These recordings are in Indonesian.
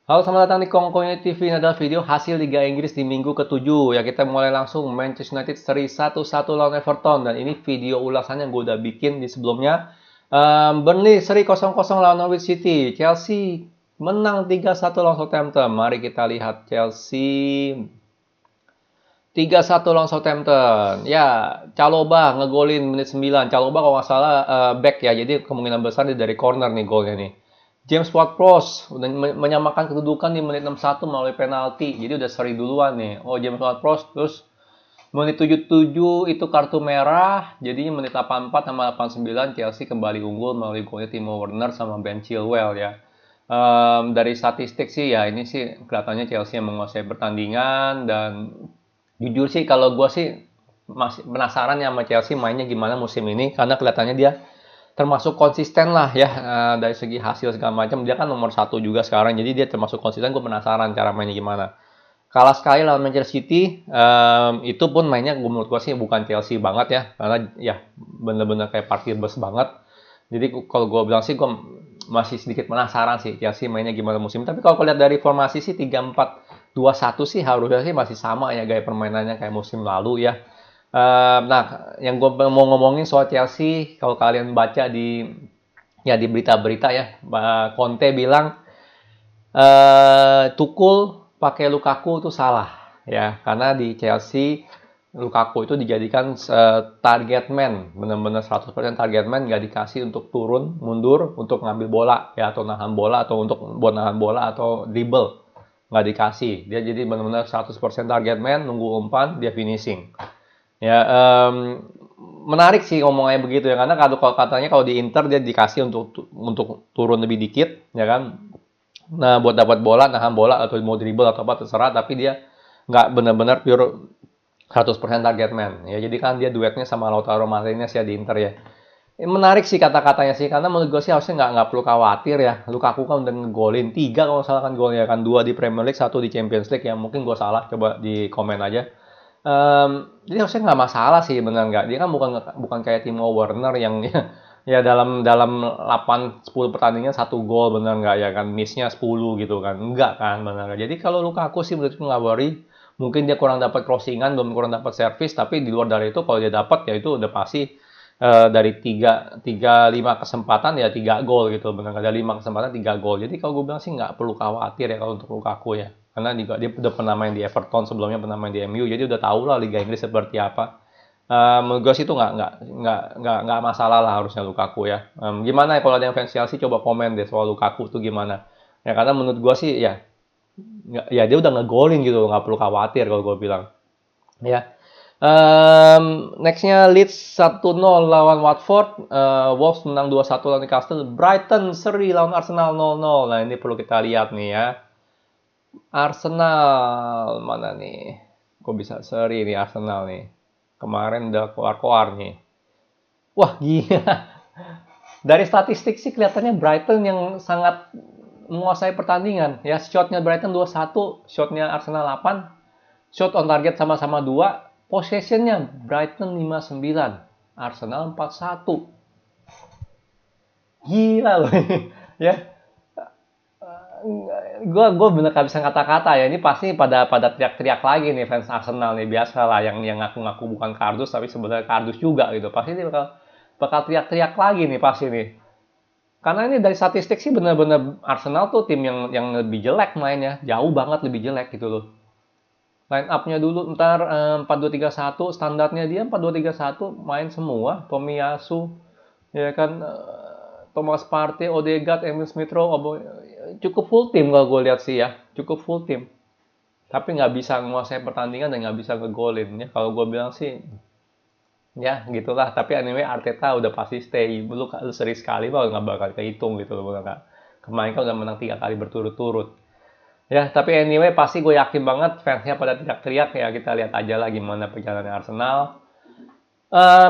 Halo, selamat datang di Kongkonya TV. Ini adalah video hasil Liga Inggris di minggu ke-7. Ya, kita mulai langsung Manchester United seri 1-1 lawan Everton. Dan ini video ulasannya yang gue udah bikin di sebelumnya. Burnley seri 0-0 lawan Norwich City. Chelsea menang 3-1 lawan Southampton. Mari kita lihat Chelsea 3-1 lawan Southampton. Ya, Chalobah ngegolin menit 9. Chalobah kalau nggak salah back ya. Jadi kemungkinan besar dia dari corner nih golnya nih. James Ward-Prowse udah menyamakan kedudukan di menit 61 melalui penalti. Jadi udah seri duluan nih. Oh, James Ward-Prowse terus menit 77 itu kartu merah. Jadinya menit 84 sama 89 Chelsea kembali unggul melalui golnya Timo Werner sama Ben Chilwell ya. Dari statistik sih ya ini sih kelihatannya Chelsea yang menguasai pertandingan dan jujur sih kalau gue sih masih penasaran ya sama Chelsea mainnya gimana musim ini karena kelihatannya dia termasuk konsisten lah ya dari segi hasil segala macam dia kan nomor satu juga sekarang jadi dia termasuk konsisten. Gue penasaran cara mainnya gimana. Kalah sekali lawan Manchester City, itu pun mainnya menurut gue sih bukan Chelsea banget ya karena ya bener-bener kayak parkir bus banget. Jadi kalau gue bilang sih gue masih sedikit penasaran sih Chelsea mainnya gimana musim ini. Tapi kalau lihat dari formasi sih 3-4-2-1 sih harusnya sih masih sama ya gaya permainannya kayak musim lalu ya. Nah, yang gue mau ngomongin soal Chelsea, kalau kalian baca di ya di berita-berita ya, Conte bilang Tuchel pakai Lukaku itu salah ya, karena di Chelsea Lukaku itu dijadikan target man, benar-benar 100% target man, nggak dikasih untuk turun, mundur, untuk ngambil bola ya atau nahan bola atau untuk buat nahan bola atau dribble, nggak dikasih. Dia jadi benar-benar 100% target man, nunggu umpan, dia finishing. Ya, menarik sih omongannya begitu ya, karena kalau katanya kalau di Inter dia dikasih untuk turun lebih dikit, ya kan? Nah, buat dapat bola, nahan bola atau mau dribble atau apa terserah, tapi dia nggak benar-benar pure 100% target man. Ya, jadi kan dia duetnya sama Lautaro Martinez ya di Inter ya. Menarik sih kata-katanya sih, karena menurut gue sih harusnya nggak perlu khawatir ya. Lukaku kan udah ngegolin 3 kalau salah kan golnya kan 2 di Premier League, 1 di Champions League ya. Mungkin gue salah, coba di komen aja. Jadi harusnya nggak masalah sih benar nggak. Dia kan bukan bukan kayak Timo Werner yang ya dalam dalam 8-10 pertandingan satu gol benar nggak ya kan missnya 10 gitu kan enggak kan benar nggak. Jadi kalau Lukaku sih menurutku nggak worry. Mungkin dia kurang dapat crossingan, belum kurang dapat servis, tapi di luar dari itu kalau dia dapat ya itu udah pasti dari tiga lima kesempatan ya 3 gol gitu benar ada 5 kesempatan 3 gol. Jadi kalau gue bilang sih nggak perlu khawatir ya kalau untuk Lukaku ya, karena juga dia udah pernah main di Everton sebelumnya, pernah main di MU, jadi udah tahu lah Liga Inggris seperti apa. Menurut gue sih itu nggak masalah lah harusnya Lukaku ya. Gimana ya kalau ada yang fans Chelsea coba komen deh soal Lukaku tuh gimana ya, karena menurut gue sih ya ya dia udah ngegolin gitu, nggak perlu khawatir kalau gue bilang ya. Nextnya Leeds 1-0 lawan Watford, Wolves menang 2-1 lawan Newcastle, Brighton seri lawan Arsenal 0-0. Nah ini perlu kita lihat nih ya. Arsenal mana nih? Kok bisa seri nih Arsenal nih? Kemarin udah keluar-keluar nih. Wah gila. Dari statistik sih kelihatannya Brighton yang sangat menguasai pertandingan. Ya shotnya Brighton 21, shotnya Arsenal 8, shot on target sama-sama 2, possessionnya Brighton 59, Arsenal 41. Gila loh ya. Gue bener gak bisa kata-kata ya. Ini pasti pada teriak-teriak lagi nih fans Arsenal nih, biasa lah yang ngaku-ngaku bukan kardus tapi sebenarnya kardus juga gitu. Pasti dia bakal teriak-teriak lagi nih pasti nih. Karena ini dari statistik sih bener-bener Arsenal tuh tim yang lebih jelek mainnya, jauh banget lebih jelek gitu loh. Line up-nya dulu ntar 4-2-3-1, standarnya dia 4-2-3-1 main semua, Tomiyasu ya kan, Thomas Partey, Odegaard, Emil Smith Rowe, cukup full tim kalau gue lihat sih ya, cukup full tim. Tapi nggak bisa menguasai pertandingan dan nggak bisa ngegolin ya. Kalau gue bilang sih ya gitulah. Tapi anyway Arteta udah pasti stay. Lu seri sekali bahwa nggak bakal kehitung gitu loh. Kemarin kan udah menang 3 kali berturut-turut. Ya, tapi anyway pasti gue yakin banget fansnya pada teriak-teriak ya. Kita lihat aja lah gimana perjalanan Arsenal.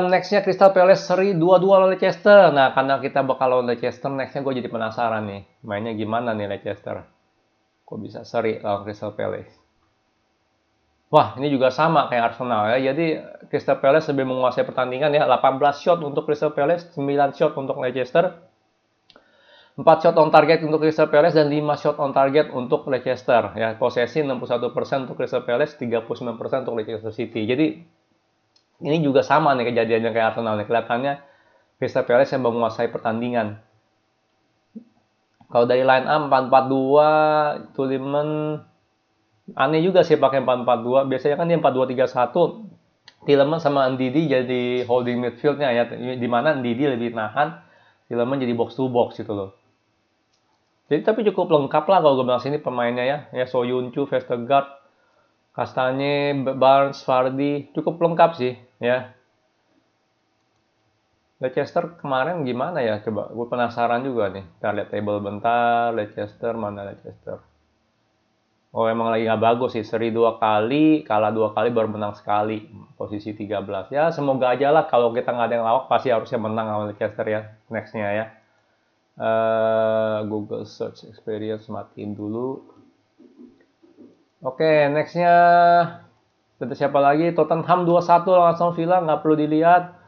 Nextnya Crystal Palace seri 2-2 lawan Leicester. Nah, karena kita bakal lawan Leicester, nextnya gue jadi penasaran nih. Mainnya gimana nih Leicester? Kok bisa seri lawan Crystal Palace? Wah, ini juga sama kayak Arsenal ya. Jadi Crystal Palace lebih menguasai pertandingan ya. 18 shot untuk Crystal Palace, 9 shot untuk Leicester. 4 shot on target untuk Crystal Palace dan 5 shot on target untuk Leicester. Ya, posesi 61% untuk Crystal Palace, 39% untuk Leicester City. Jadi ini juga sama nih kejadiannya kayak Arsenal nih. Kelihatannya Crystal Palace yang menguasai pertandingan. Kalau dari line up 4-4-2, Tielemans aneh juga sih pakai 4-4-2. Biasanya kan dia 4-2-3-1. Tielemans sama Ndidi jadi holding midfieldnya ya. Di mana Ndidi lebih nahan, Tielemans jadi box to box gitu loh. Jadi tapi cukup lengkap lah kalau gue bilang sini pemainnya ya. Ya Soyuncu, Vestergaard, Kastanye, Barnes, Vardy cukup lengkap sih ya. Leicester kemarin gimana ya? Coba gue penasaran juga nih. Kita lihat table bentar. Leicester mana Leicester? Oh emang lagi nggak bagus sih. Seri 2 kali, kalah 2 kali, baru menang sekali. Posisi 13. Ya semoga aja lah kalau kita nggak ada yang lawak pasti harusnya menang sama Leicester ya. Nextnya ya. Google Search Experience matiin dulu. Oke, nextnya ada siapa lagi? Tottenham 2-1 lawan Aston Villa, nggak perlu dilihat.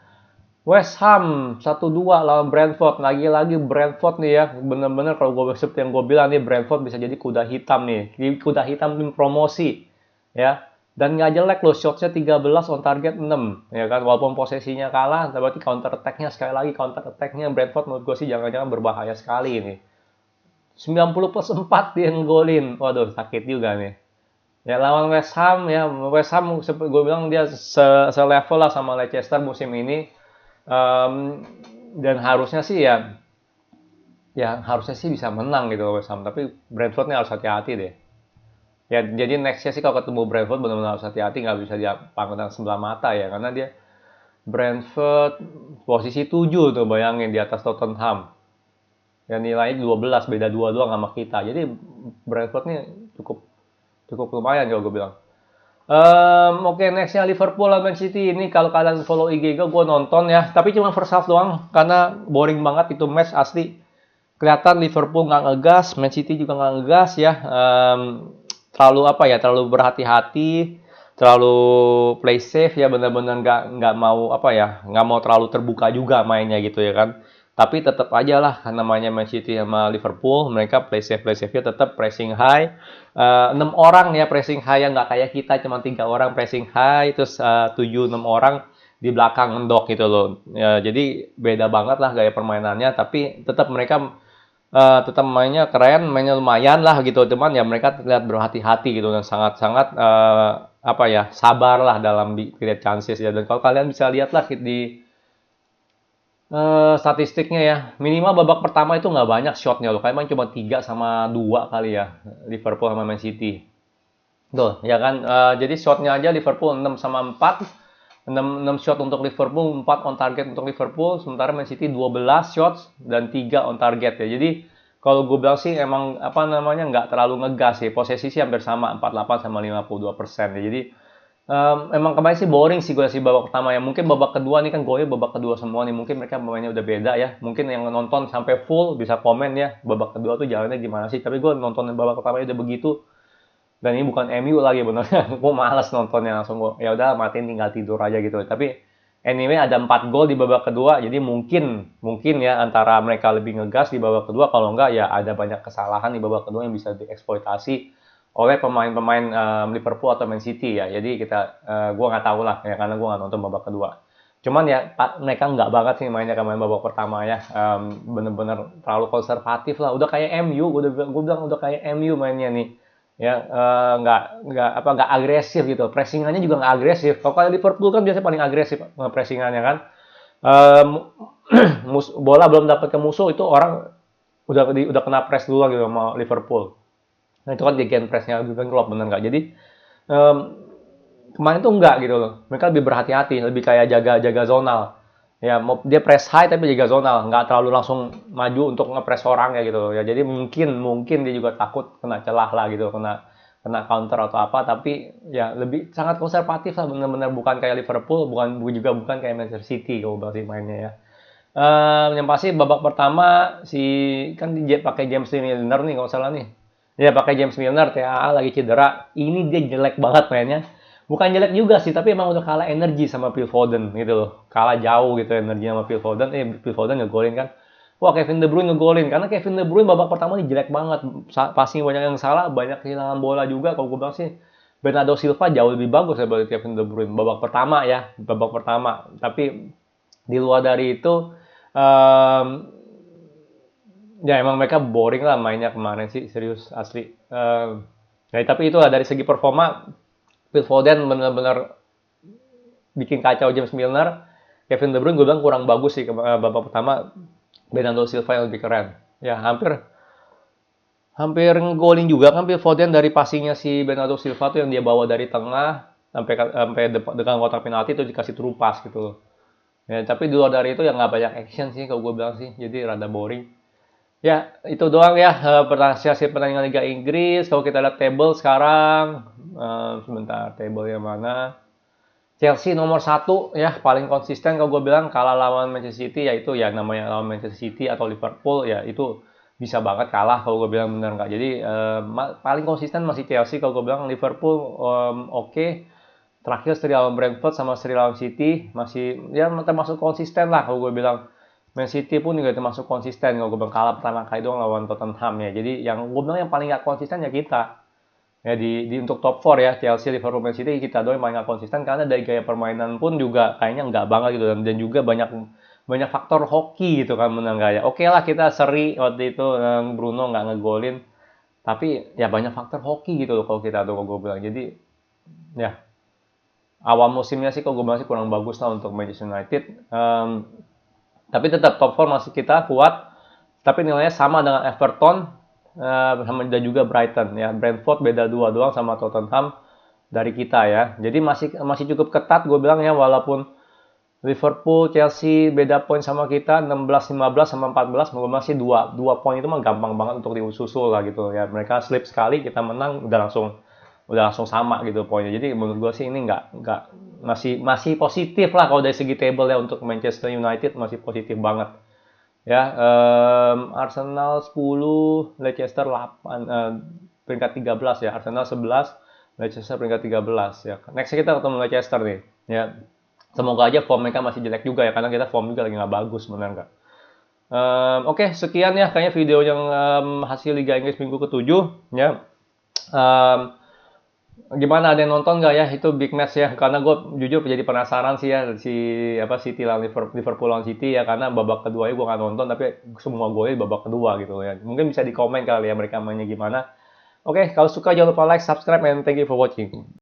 West Ham 1-2 lawan Brentford. Lagi-lagi Brentford nih ya, bener-bener kalau gue seperti yang gue bilang nih, Brentford bisa jadi kuda hitam nih. Kuda hitam tim promosi ya. Dan nggak jelek loh, shotsnya 13 on target 6 ya kan, walaupun posisinya kalah, berarti counter attack-nya sekali lagi, counter attack-nya Brentford menurut gue sih jangan-jangan berbahaya sekali ini. 90+4 dia ngegolin, waduh sakit juga nih. Ya lawan West Ham ya, West Ham seperti gue bilang dia selevel lah sama Leicester musim ini. Dan harusnya sih ya harusnya sih bisa menang gitu West Ham, tapi Brentford nih harus hati-hati deh. Ya, jadi nextnya sih kalau ketemu Brentford benar-benar harus hati-hati, nggak bisa dia pandang sebelah mata ya, karena dia Brentford posisi 7 tuh bayangin di atas Tottenham. Ya nilainya 12, beda 2 doang sama kita. Jadi Brentford nih cukup cukup lumayan kalau gue bilang. Oke, nextnya Liverpool lawan Man City. Ini kalau kalian follow IG gue nonton ya, tapi cuma first half doang karena boring banget itu match asli. Kelihatan Liverpool nggak ngegas, Man City juga nggak ngegas ya. Terlalu apa ya, terlalu berhati-hati, terlalu play safe ya, benar-benar nggak mau apa ya, nggak mau terlalu terbuka juga mainnya gitu ya kan. Tapi tetap aja lah, namanya Man City sama Liverpool, mereka play safe-nya tetap pressing high. 6 orang ya pressing high, yang nggak kayak kita cuma 3 orang pressing high, terus 7-6 orang di belakang ngendok gitu loh. Ya, jadi beda banget lah gaya permainannya, tapi tetap mereka tetap mainnya keren, mainnya lumayan lah gitu. Cuman ya mereka terlihat berhati-hati gitu dan sangat-sangat apa ya, sabar lah dalam create chances ya. Dan kalau kalian bisa lihat lah di statistiknya ya, minimal babak pertama itu nggak banyak shotnya loh. Kayak main cuma 3 sama 2 kali ya, Liverpool sama Man City. Tuh, ya kan. Jadi shotnya aja Liverpool 6 sama 4. 6 shot untuk Liverpool, 4 on target untuk Liverpool, sementara Man City 12 shots dan 3 on target ya. Jadi kalau gue bilang sih emang apa namanya nggak terlalu ngegas sih. Posisi sih hampir sama, 48 sama 52% ya. Jadi emang kemarin sih boring sih gue sih babak pertama ya. Mungkin babak kedua nih kan golnya babak kedua semua nih. Mungkin mereka pemainnya udah beda ya. Mungkin yang nonton sampai full bisa komen ya. Babak kedua tuh jalannya gimana sih. Tapi gue nonton babak pertama udah begitu. Dan ini bukan MU lagi benernya. Gue malas nontonnya, langsung gue ya udah matiin tinggal tidur aja gitu. Tapi anyway ada 4 gol di babak kedua. Jadi mungkin ya antara mereka lebih ngegas di babak kedua. Kalau enggak ya ada banyak kesalahan di babak kedua yang bisa dieksploitasi oleh pemain-pemain Liverpool atau Man City ya. Jadi gue nggak tahu lah ya, karena gue nggak nonton babak kedua. Cuman ya mereka nggak banget sih mainnya main babak pertama ya. Bener-bener terlalu konservatif lah. Udah kayak MU, gue bilang udah kayak MU mainnya nih. Ya nggak agresif gitu. Pressingannya juga nggak agresif. Kalau kayak Liverpool kan biasanya paling agresif pressingannya kan. Bola belum dapat ke musuh itu orang udah kena press dulu gitu sama Liverpool. Nah itu kan di gen pressnya Jurgen Klopp, bener nggak? Jadi kemarin tuh enggak gitu loh. Mereka lebih berhati-hati, lebih kayak jaga zonal. Ya, dia press high tapi jaga zonal, nggak terlalu langsung maju untuk ngepress orang ya gitu. Ya, jadi mungkin dia juga takut kena celah lah gitu, kena counter atau apa. Tapi ya lebih sangat konservatif lah, bener-bener bukan kayak Liverpool, bukan kayak Manchester City kalau bahas mainnya ya. Yang pasti babak pertama kan dia pakai James Milner nih kalau salah nih. Dia pakai James Milner, TAA lagi cedera. Ini dia jelek banget mainnya. Bukan jelek juga sih, tapi emang udah kalah energi sama Phil Foden gitu loh. Kalah jauh gitu energi sama Phil Foden. Phil Foden ngegolin kan. wah Kevin De Bruyne ngegolin. Karena Kevin De Bruyne babak pertama ini jelek banget. Passing banyak yang salah, banyak kehilangan bola juga. Kalau gue bilang sih, Bernardo Silva jauh lebih bagus daripada Kevin De Bruyne. Babak pertama ya, babak pertama. Tapi di luar dari itu, um, ya emang mereka boring lah mainnya kemarin sih, serius asli. Ya, tapi itu lah dari segi performa, Phil Foden benar-benar bikin kacau James Milner. Kevin De Bruyne gue bilang kurang bagus sih babak pertama. Bernardo Silva yang lebih keren. Ya hampir ngegolin juga kan Phil Foden dari passingnya si Bernardo Silva tuh yang dia bawa dari tengah sampai dekat kotak penalti itu dikasih true pass gitu loh. Ya, tapi di luar dari itu ya nggak banyak action sih kalau gue bilang sih. Jadi rada boring. Ya, itu doang ya hasil pertandingan Liga Inggris. Kalau kita lihat table sekarang, sebentar table yang mana? Chelsea nomor 1 ya, paling konsisten kalau gue bilang kalah lawan Manchester City, yaitu ya namanya lawan Manchester City atau Liverpool ya itu bisa banget kalah kalau gue bilang, bener nggak. Jadi paling konsisten masih Chelsea. Kalau gue bilang Liverpool oke. Terakhir seri lawan Brentford sama seri lawan City masih ya termasuk konsisten lah kalau gue bilang. Man City pun juga termasuk konsisten kalau gue bilang, kalah pertama kali doang lawan Tottenham ya. Jadi yang gue bilang yang paling nggak konsisten ya kita. Ya di untuk top 4 ya, Chelsea, Liverpool, Man City, kita doang yang paling nggak konsisten karena dari gaya permainan pun juga kayaknya nggak banget gitu, dan juga banyak faktor hoki gitu kan menang gaya. Oke lah kita seri waktu itu Bruno nggak ngegolin, tapi ya banyak faktor hoki gitu loh kalau kita tuh, kalau gue bilang. Jadi ya awal musimnya sih kalau gue bilang sih kurang bagus lah untuk Manchester United. Tapi tetap top 4 masih kita kuat, tapi nilainya sama dengan Everton, sama dan juga Brighton ya. Brentford beda 2 doang sama Tottenham dari kita ya. Jadi masih cukup ketat gue bilang ya, walaupun Liverpool, Chelsea beda poin sama kita 16, 15 sama 14, masih 2 poin itu mah gampang banget untuk disusul lah gitu ya. Mereka slip sekali, kita menang udah langsung sama gitu poinnya. Jadi menurut gue sih ini nggak masih positif lah kalau dari segi table ya, untuk Manchester United masih positif banget. Ya, Arsenal 10, Leicester 8, peringkat 13 ya. Arsenal 11, Leicester peringkat 13 ya. Next kita ketemu Leicester nih. Ya, semoga aja form mereka masih jelek juga ya, karena kita form juga lagi nggak bagus, benar nggak? Oke, sekian ya kayaknya video yang hasil Liga Inggris minggu ke-7 ya. Gimana, ada yang nonton nggak ya itu big match ya? Karena gue jujur jadi penasaran sih ya, City lawan Liverpool lawan City ya, karena babak kedua gue nggak nonton, tapi semua golnya babak kedua gitu ya. Mungkin bisa di komen kali ya mereka mainnya gimana. Oke, kalau suka jangan lupa like, subscribe, and thank you for watching.